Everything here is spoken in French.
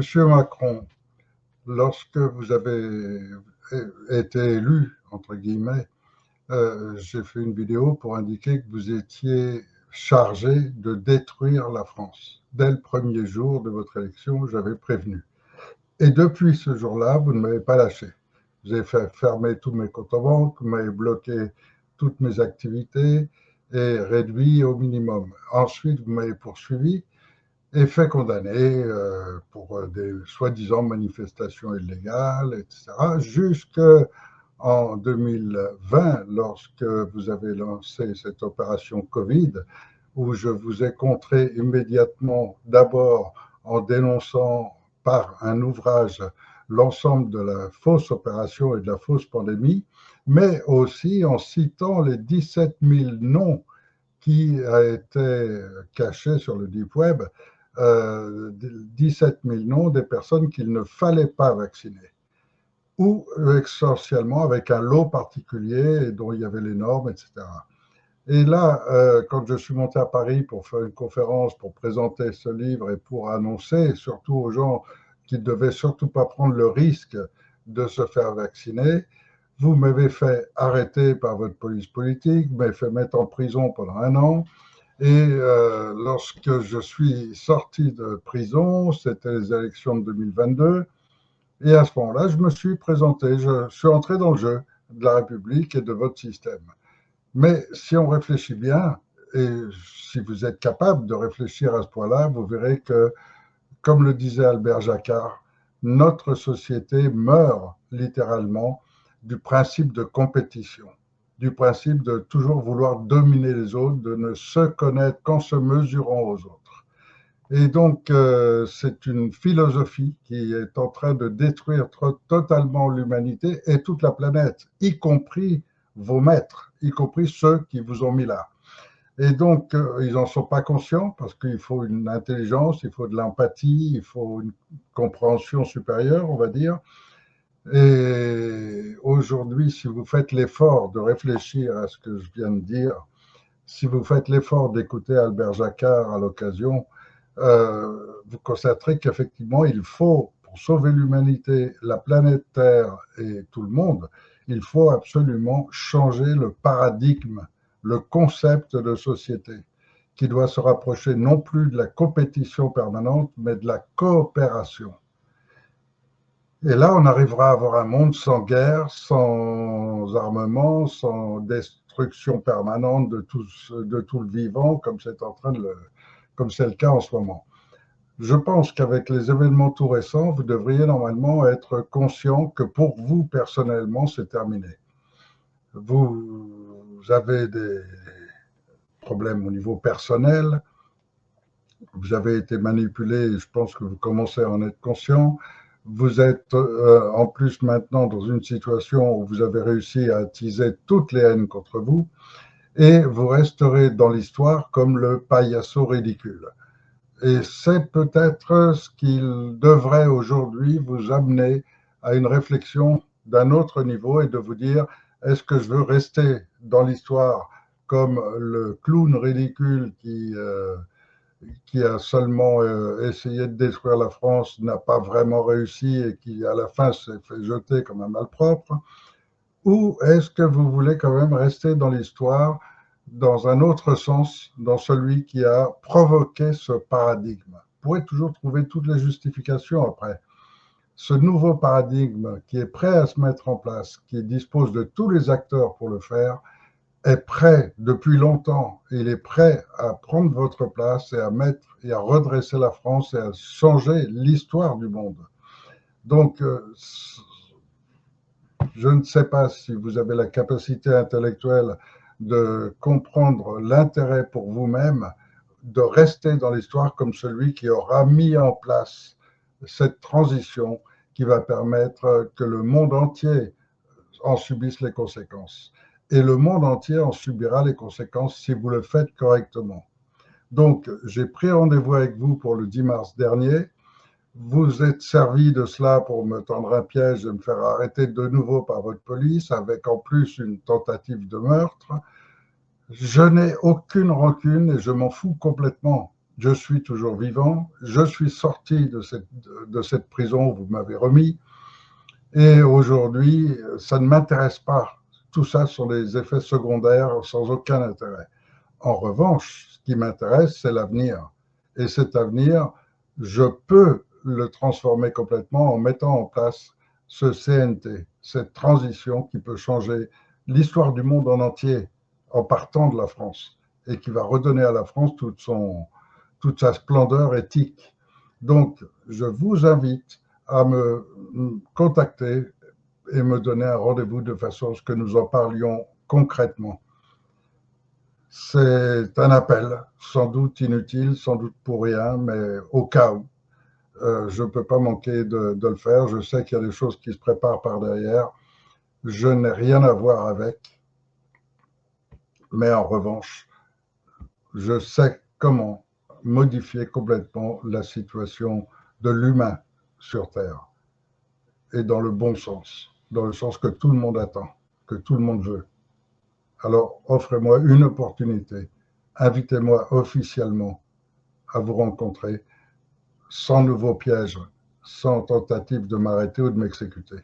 Monsieur Macron, lorsque vous avez été élu, entre guillemets, j'ai fait une vidéo pour indiquer que vous étiez chargé de détruire la France. Dès le premier jour de votre élection, j'avais prévenu. Et depuis ce jour-là, vous ne m'avez pas lâché. Vous avez fait fermer tous mes comptes en banque, vous m'avez bloqué toutes mes activités et réduit au minimum. Ensuite, vous m'avez poursuivi et fait condamner pour des soi-disant manifestations illégales, etc. Jusqu'en 2020, lorsque vous avez lancé cette opération Covid, où je vous ai contré immédiatement, d'abord en dénonçant par un ouvrage l'ensemble de la fausse opération et de la fausse pandémie, mais aussi en citant les 17 000 noms qui a été caché sur le Deep Web, 17 000 noms des personnes qu'il ne fallait pas vacciner, ou essentiellement avec un lot particulier dont il y avait les normes, etc. Et là, quand je suis monté à Paris pour faire une conférence, pour présenter ce livre et pour annoncer surtout aux gens qu'ils ne devaient surtout pas prendre le risque de se faire vacciner, vous m'avez fait arrêter par votre police politique, vous m'avez fait mettre en prison pendant 1 an. Et lorsque je suis sorti de prison, c'était les élections de 2022, et à ce moment-là, je me suis présenté, je suis entré dans le jeu de la République et de votre système. Mais si on réfléchit bien, et si vous êtes capable de réfléchir à ce point-là, vous verrez que, comme le disait Albert Jacquard, notre société meurt littéralement du principe de compétition, du principe de toujours vouloir dominer les autres, de ne se connaître qu'en se mesurant aux autres. Et donc, c'est une philosophie qui est en train de détruire totalement l'humanité et toute la planète, y compris vos maîtres, y compris ceux qui vous ont mis là. Et donc, ils n'en sont pas conscients parce qu'il faut une intelligence, il faut de l'empathie, il faut une compréhension supérieure, on va dire. Et aujourd'hui, si vous faites l'effort de réfléchir à ce que je viens de dire, si vous faites l'effort d'écouter Albert Jacquard à l'occasion, vous constaterez qu'effectivement, il faut, pour sauver l'humanité, la planète Terre et tout le monde, il faut absolument changer le paradigme, le concept de société, qui doit se rapprocher non plus de la compétition permanente, mais de la coopération. Et là, on arrivera à avoir un monde sans guerre, sans armement, sans destruction permanente de tout le vivant, comme c'est le cas en ce moment. Je pense qu'avec les événements tout récents, vous devriez normalement être conscient que pour vous, personnellement, c'est terminé. Vous avez des problèmes au niveau personnel, vous avez été manipulé, et je pense que vous commencez à en être conscient. Vous êtes en plus maintenant dans une situation où vous avez réussi à attiser toutes les haines contre vous, et vous resterez dans l'histoire comme le paillasson ridicule. Et c'est peut-être ce qu'il devrait aujourd'hui vous amener à une réflexion d'un autre niveau et de vous dire, est-ce que je veux rester dans l'histoire comme le clown ridicule qui a seulement essayé de détruire la France, n'a pas vraiment réussi et qui à la fin s'est fait jeter comme un malpropre, ou est-ce que vous voulez quand même rester dans l'histoire dans un autre sens, dans celui qui a provoqué ce paradigme? Vous pourrez toujours trouver toutes les justifications après. Ce nouveau paradigme qui est prêt à se mettre en place, qui dispose de tous les acteurs pour le faire, est prêt depuis longtemps. Il est prêt à prendre votre place et à redresser la France et à changer l'histoire du monde. Donc, je ne sais pas si vous avez la capacité intellectuelle de comprendre l'intérêt pour vous-même de rester dans l'histoire comme celui qui aura mis en place cette transition qui va permettre que le monde entier en subisse les conséquences. Et le monde entier en subira les conséquences si vous le faites correctement. Donc, j'ai pris rendez-vous avec vous pour le 10 mars dernier. Vous êtes servi de cela pour me tendre un piège et me faire arrêter de nouveau par votre police, avec en plus une tentative de meurtre. Je n'ai aucune rancune et je m'en fous complètement. je suis toujours vivant, je suis sorti de cette prison où vous m'avez remis, et aujourd'hui, ça ne m'intéresse pas. Tout ça sont des effets secondaires sans aucun intérêt. En revanche, ce qui m'intéresse, c'est l'avenir. Et cet avenir, je peux le transformer complètement en mettant en place ce CNT, cette transition qui peut changer l'histoire du monde en entier en partant de la France et qui va redonner à la France toute sa splendeur éthique. Donc, je vous invite à me contacter et me donner un rendez-vous de façon à ce que nous en parlions concrètement. C'est un appel, sans doute inutile, sans doute pour rien, mais au cas où. Je ne peux pas manquer de le faire. Je sais qu'il y a des choses qui se préparent par derrière. Je n'ai rien à voir avec. Mais en revanche, je sais comment modifier complètement la situation de l'humain sur Terre. Et dans le bon sens, dans le sens que tout le monde attend, que tout le monde veut. Alors, offrez-moi une opportunité. Invitez-moi officiellement à vous rencontrer sans nouveaux pièges, sans tentative de m'arrêter ou de m'exécuter.